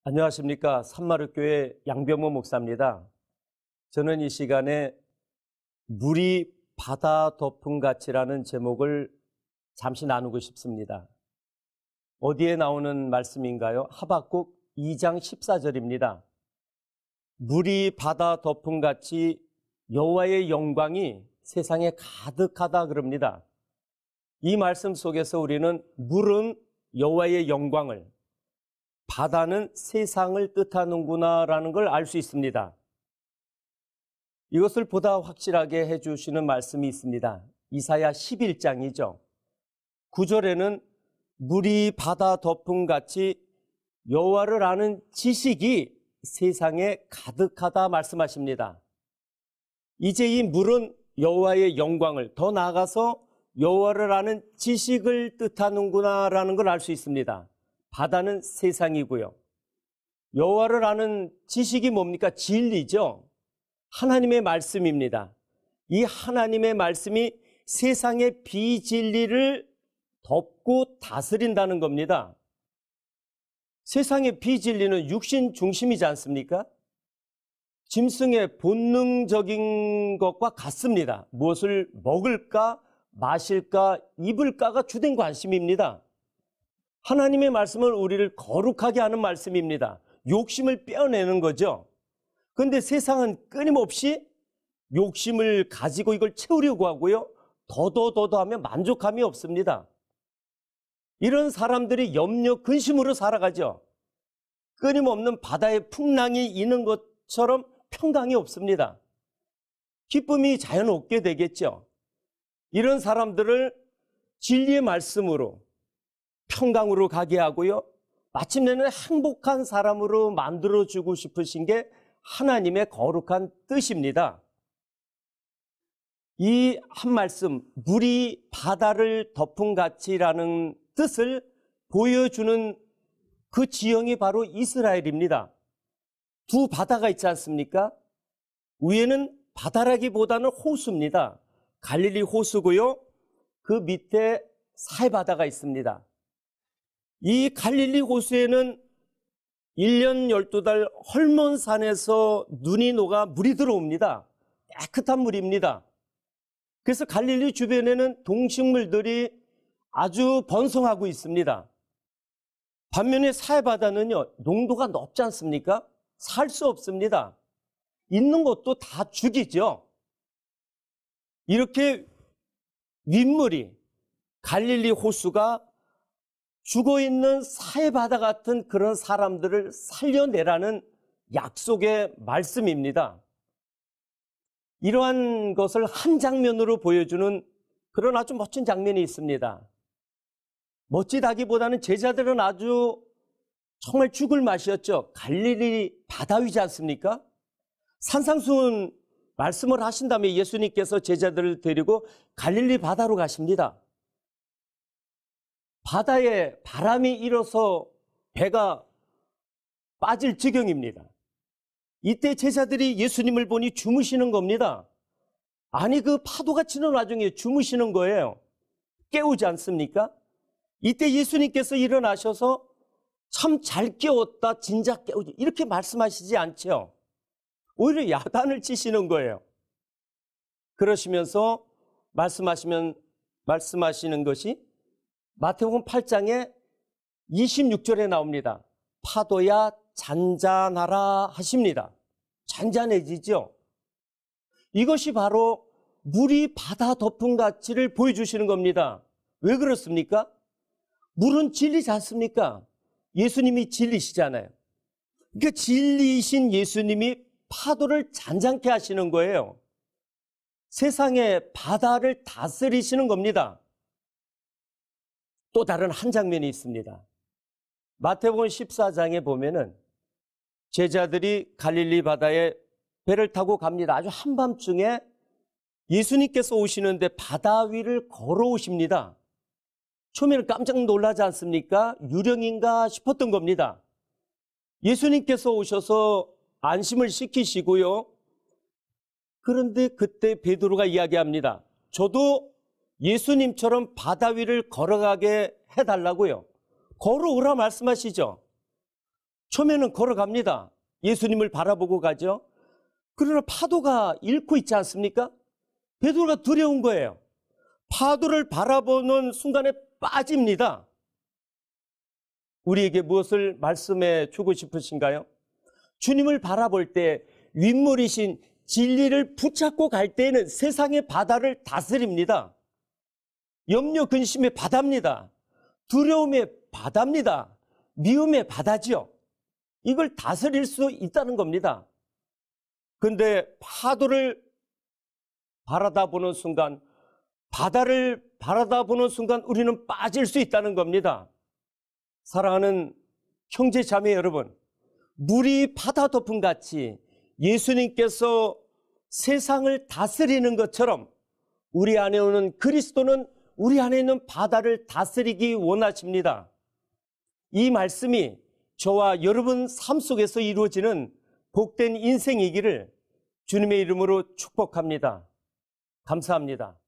안녕하십니까. 산마루교회 양병모 목사입니다. 저는 이 시간에 물이 바다 덮은 같이라는 제목을 잠시 나누고 싶습니다. 어디에 나오는 말씀인가요? 하박국 2장 14절입니다. 물이 바다 덮은 같이 여호와의 영광이 세상에 가득하다 그럽니다. 이 말씀 속에서 우리는 물은 여호와의 영광을, 바다는 세상을 뜻하는구나라는 걸 알 수 있습니다. 이것을 보다 확실하게 해주시는 말씀이 있습니다. 이사야 11장이죠. 9절에는 물이 바다 덮음 같이 여호와를 아는 지식이 세상에 가득하다 말씀하십니다. 이제 이 물은 여호와의 영광을, 더 나아가서 여호와를 아는 지식을 뜻하는구나라는 걸 알 수 있습니다. 바다는 세상이고요. 여호와를 아는 지식이 뭡니까? 진리죠. 하나님의 말씀입니다. 이 하나님의 말씀이 세상의 비진리를 덮고 다스린다는 겁니다. 세상의 비진리는 육신 중심이지 않습니까? 짐승의 본능적인 것과 같습니다. 무엇을 먹을까, 마실까, 입을까가 주된 관심입니다. 하나님의 말씀은 우리를 거룩하게 하는 말씀입니다. 욕심을 빼어내는 거죠. 그런데 세상은 끊임없이 욕심을 가지고 이걸 채우려고 하고요. 더더 하면 만족감이 없습니다. 이런 사람들이 염려, 근심으로 살아가죠. 끊임없는 바다의 풍랑이 있는 것처럼 평강이 없습니다. 기쁨이 자연 없게 되겠죠. 이런 사람들을 진리의 말씀으로 평강으로 가게 하고요. 마침내는 행복한 사람으로 만들어주고 싶으신 게 하나님의 거룩한 뜻입니다. 이 한 말씀, 물이 바다를 덮은 같이라는 뜻을 보여주는 그 지형이 바로 이스라엘입니다. 두 바다가 있지 않습니까? 위에는 바다라기보다는 호수입니다. 갈릴리 호수고요. 그 밑에 사해바다가 있습니다. 이 갈릴리 호수에는 1년 12달 헐몬산에서 눈이 녹아 물이 들어옵니다. 깨끗한 물입니다. 그래서 갈릴리 주변에는 동식물들이 아주 번성하고 있습니다. 반면에 사해바다는요, 농도가 높지 않습니까? 살 수 없습니다. 있는 것도 다 죽이죠. 이렇게 윗물이, 갈릴리 호수가 죽어있는 사해바다 같은 그런 사람들을 살려내라는 약속의 말씀입니다. 이러한 것을 한 장면으로 보여주는 그런 아주 멋진 장면이 있습니다. 멋지다기보다는 제자들은 아주 정말 죽을 맛이었죠. 갈릴리 바다 위지 않습니까? 산상수훈 말씀을 하신 다음에 예수님께서 제자들을 데리고 갈릴리 바다로 가십니다. 바다에 바람이 일어서 배가 빠질 지경입니다. 이때 제자들이 예수님을 보니 주무시는 겁니다. 아니, 그 파도가 치는 와중에 주무시는 거예요. 깨우지 않습니까? 이때 예수님께서 일어나셔서 참 잘 깨웠다, 진작 깨우지, 이렇게 말씀하시지 않죠. 오히려 야단을 치시는 거예요. 그러시면서 말씀하시는 것이 마태복음 8장에 26절에 나옵니다. 파도야 잔잔하라 하십니다. 잔잔해지죠. 이것이 바로 물이 바다 덮은 가치를 보여주시는 겁니다. 왜 그렇습니까? 물은 진리지 않습니까? 예수님이 진리시잖아요. 그러니까 진리이신 예수님이 파도를 잔잔케 하시는 거예요. 세상의 바다를 다스리시는 겁니다. 또 다른 한 장면이 있습니다. 마태복음 14장에 보면은 제자들이 갈릴리 바다에 배를 타고 갑니다. 아주 한밤중에 예수님께서 오시는데 바다 위를 걸어오십니다. 처음에는 깜짝 놀라지 않습니까? 유령인가 싶었던 겁니다. 예수님께서 오셔서 안심을 시키시고요. 그런데 그때 베드로가 이야기합니다. 저도 예수님처럼 바다 위를 걸어가게 해달라고요. 걸어오라 말씀하시죠. 처음에는 걸어갑니다. 예수님을 바라보고 가죠. 그러나 파도가 잃고 있지 않습니까? 베드로가 두려운 거예요. 파도를 바라보는 순간에 빠집니다. 우리에게 무엇을 말씀해 주고 싶으신가요? 주님을 바라볼 때 윗물이신 진리를 붙잡고 갈 때에는 세상의 바다를 다스립니다. 염려 근심의 바다입니다. 두려움의 바다입니다. 미움의 바다지요. 이걸 다스릴 수 있다는 겁니다. 근데 파도를 바라다보는 순간, 바다를 바라다보는 순간 우리는 빠질 수 있다는 겁니다. 사랑하는 형제 자매 여러분, 물이 바다 덮음 같이 예수님께서 세상을 다스리는 것처럼 우리 안에 오는 그리스도는 우리 안에 있는 바다를 다스리기 원하십니다. 이 말씀이 저와 여러분 삶 속에서 이루어지는 복된 인생이기를 주님의 이름으로 축복합니다. 감사합니다.